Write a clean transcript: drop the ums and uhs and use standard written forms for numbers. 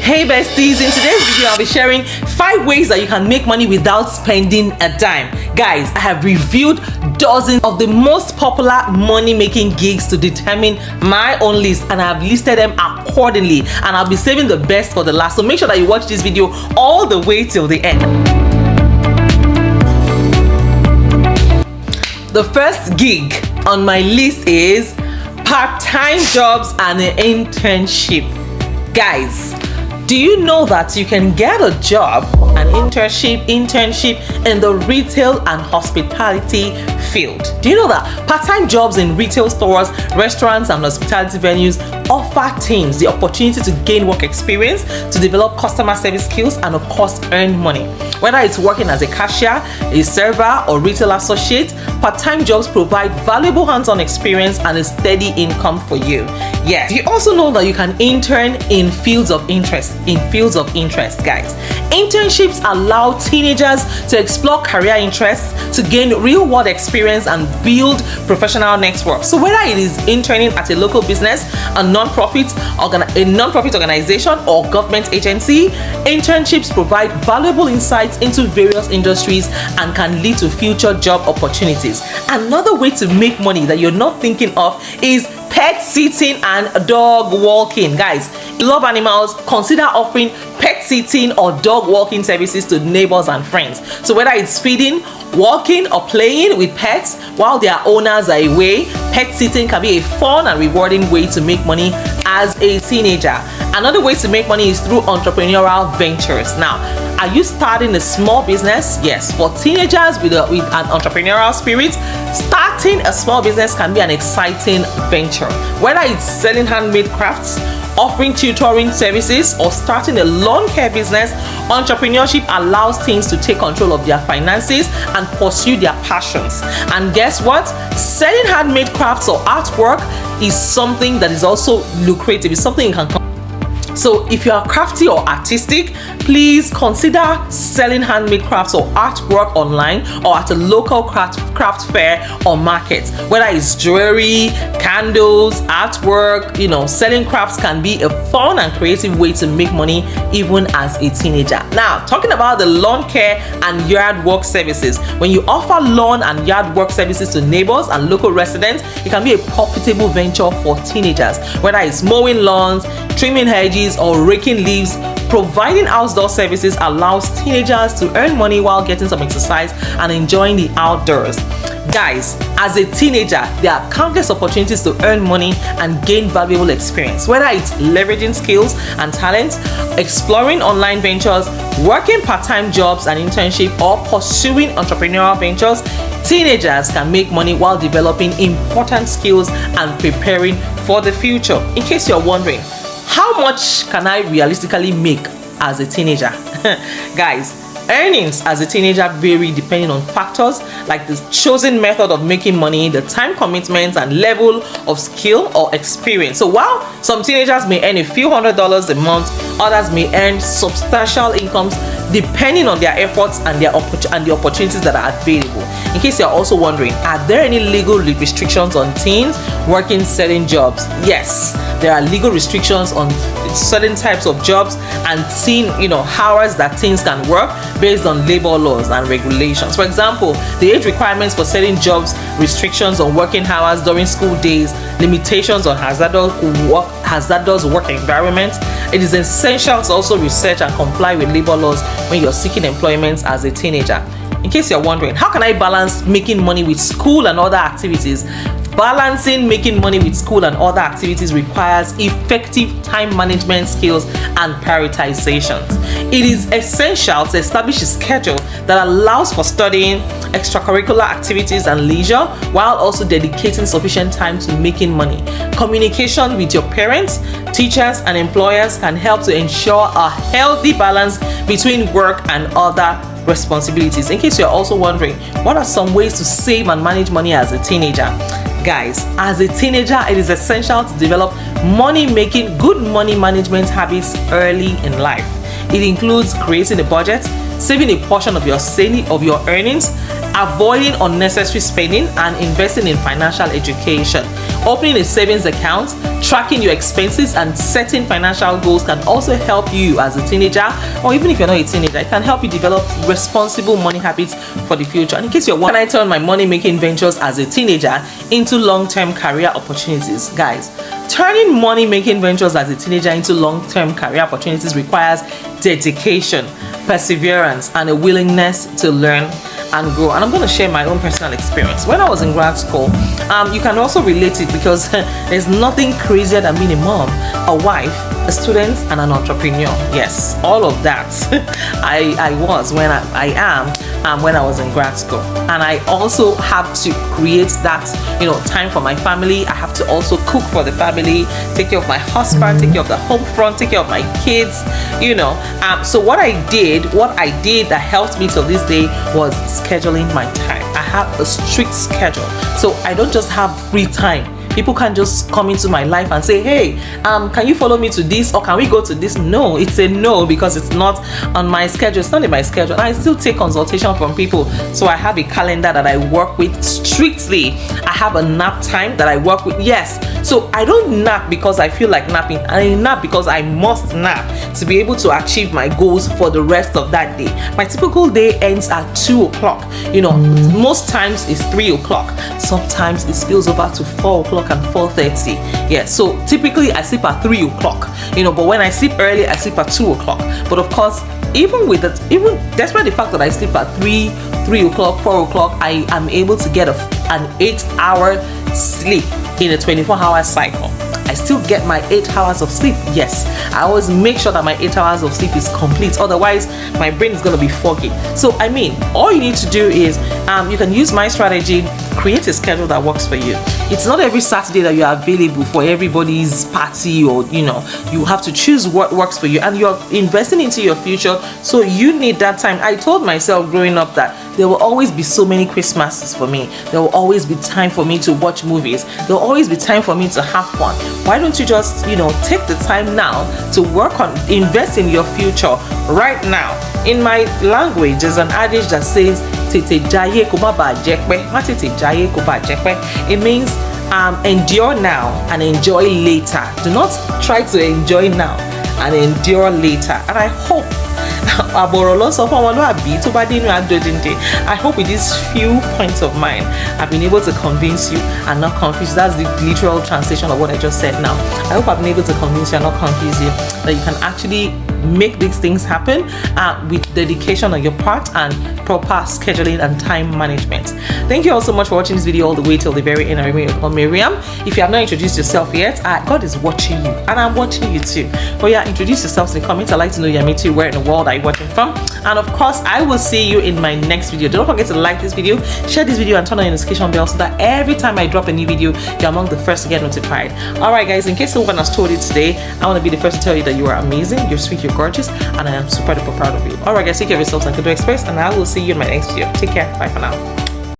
Hey besties, in today's video I'll be sharing 5 ways that you can make money without spending a dime. Guys, I have reviewed dozens of the most popular money making gigs to determine my own list, and I have listed them accordingly, and I'll be saving the best for the last. So make sure that you watch this video all the way till the end. The first gig on my list is part-time jobs and an internship. Guys, do you know that you can get a job, an internship in the retail and hospitality field? Do you know that part-time jobs in retail stores, restaurants, and hospitality venues offer teens the opportunity to gain work experience, to develop customer service skills, and of course earn money? Whether it's working as a cashier, a server, or retail associate, part-time jobs provide valuable hands-on experience and a steady income for you. Yes, you also know that you can intern in fields of interest. Guys, internships allow teenagers to explore career interests, to gain real-world experience, and build professional networks. So whether it is interning at a local business, a non-profit organization, or government agency, internships provide valuable insights into various industries and can lead to future job opportunities. Another way to make money that you're not thinking of is pet sitting and dog walking. Guys, if you love animals, consider offering pet sitting or dog walking services to neighbors and friends. So whether it's feeding, walking, or playing with pets while their owners are away, pet sitting can be a fun and rewarding way to make money as a teenager. Another way to make money is through entrepreneurial ventures. Now, are you starting a small business? Yes, for teenagers with an entrepreneurial spirit, starting a small business can be an exciting venture. Whether it's selling handmade crafts, offering tutoring services, or starting a lawn care business, entrepreneurship allows teens to take control of their finances and pursue their passions. And guess what? Selling handmade crafts or artwork is something that is also lucrative. It's something you can. So if you are crafty or artistic, please consider selling handmade crafts or artwork online or at a local craft fair or market. Whether it's jewelry, candles, artwork, selling crafts can be a fun and creative way to make money even as a teenager. Now, talking about the lawn care and yard work services. When you offer lawn and yard work services to neighbors and local residents, it can be a profitable venture for teenagers. Whether it's mowing lawns, trimming hedges, or raking leaves, providing outdoor services allows teenagers to earn money while getting some exercise and enjoying the outdoors. Guys, as a teenager, there are countless opportunities to earn money and gain valuable experience. Whether it's leveraging skills and talents, exploring online ventures, working part-time jobs and internship, or pursuing entrepreneurial ventures, teenagers can make money while developing important skills and preparing for the future. In case you're wondering, how much can I realistically make as a teenager? Guys, earnings as a teenager vary depending on factors like the chosen method of making money, the time commitments, and level of skill or experience. So while some teenagers may earn a few $100s a month, others may earn substantial incomes depending on their efforts and the opportunities that are available. In case you're also wondering, are there any legal restrictions on teens working certain jobs? Yes, there are legal restrictions on certain types of jobs and hours that teens can work based on labor laws and regulations. For example, the age requirements for certain jobs, restrictions on working hours during school days, limitations on hazardous work environments. It is essential to also research and comply with labor laws when you're seeking employment as a teenager. In case you're wondering, how can I balance making money with school and other activities? Balancing making money with school and other activities requires effective time management skills and prioritizations. It is essential to establish a schedule that allows for studying, extracurricular activities, and leisure, while also dedicating sufficient time to making money. Communication with your parents, teachers, and employers can help to ensure a healthy balance between work and other responsibilities. In case you're also wondering, what are some ways to save and manage money as a teenager? Guys, as a teenager, it is essential to develop good money management habits early in life. It includes creating a budget, saving a portion of your earnings, avoiding unnecessary spending, and investing in financial education. Opening a savings account, tracking your expenses, and setting financial goals can also help you as a teenager, or even if you're not a teenager, it can help you develop responsible money habits for the future. And in case you're wondering, can I turn my money-making ventures as a teenager into long-term career opportunities? Guys, turning money-making ventures as a teenager into long-term career opportunities requires dedication, perseverance, and a willingness to learn and grow. And I'm going to share my own personal experience. When I was in grad school, you can also relate it because there's nothing crazier than being a mom, a wife, a student, and an entrepreneur. Yes, all of that I was when I am when I was in grad school. And I also have to create that, time for my family. I have to also cook for the family, take care of my husband, take care of the home front, take care of my kids, so what I did that helped me till this day was scheduling my time. I have a strict schedule, so I don't just have free time. People can't just come into my life and say, hey, can you follow me to this, or can we go to this? No, it's a no, because it's not on my schedule. It's not in my schedule. And I still take consultation from people. So I have a calendar that I work with strictly. I have a nap time that I work with. Yes. So I don't nap because I feel like napping. I nap because I must nap to be able to achieve my goals for the rest of that day. My typical day ends at 2 o'clock. Most times it's 3 o'clock. Sometimes it spills over to 4 o'clock and 4:30. Yeah, so typically I sleep at 3 o'clock, but when I sleep early, I sleep at 2 o'clock. But of course, even despite the fact that I sleep at 3 o'clock, 4 o'clock, I am able to get an 8-hour sleep in a 24-hour cycle. I still get my 8 hours of sleep. Yes, I always make sure that my 8 hours of sleep is complete. Otherwise, my brain is going to be foggy. So, all you need to do is you can use my strategy, create a schedule that works for you. It's not every Saturday that you are available for everybody's party, or you have to choose what works for you, and you're investing into your future, so you need that time. I told myself growing up that there will always be so many Christmases for me. There will always be time for me to watch movies. There will always be time for me to have fun. Why don't you just, take the time now to work on invest in your future right now? In my language, there's an adage that says, "Tete jaye ko ma ba jekpe." Ma tete jaye ko ba jekpe. It means endure now and enjoy later. Do not try to enjoy now and endure later. And I hope I hope with these few points of mine, I've been able to convince you and not confuse. That's the literal translation of what I just said now. I hope I've been able to convince you and not confuse you that you can actually make these things happen with dedication on your part and proper scheduling and time management. Thank you all so much for watching this video all the way till the very end. I remain your Mariam. If you have not introduced yourself yet, God is watching you and I'm watching you too. But yeah, introduce yourselves in the comments. I'd like to know you, me too, where in the world are you watching from. And of course, I will see you in my next video. Don't forget to like this video, share this video, and turn on the notification bell so that every time I drop a new video, you're among the first to get notified. Alright guys, in case someone has told you today, I want to be the first to tell you that you are amazing, you're sweet, you're gorgeous, and I am super duper proud of you. Alright guys, take care of yourselves and Kudo Express, and I will see you in my next video. Take care. Bye for now.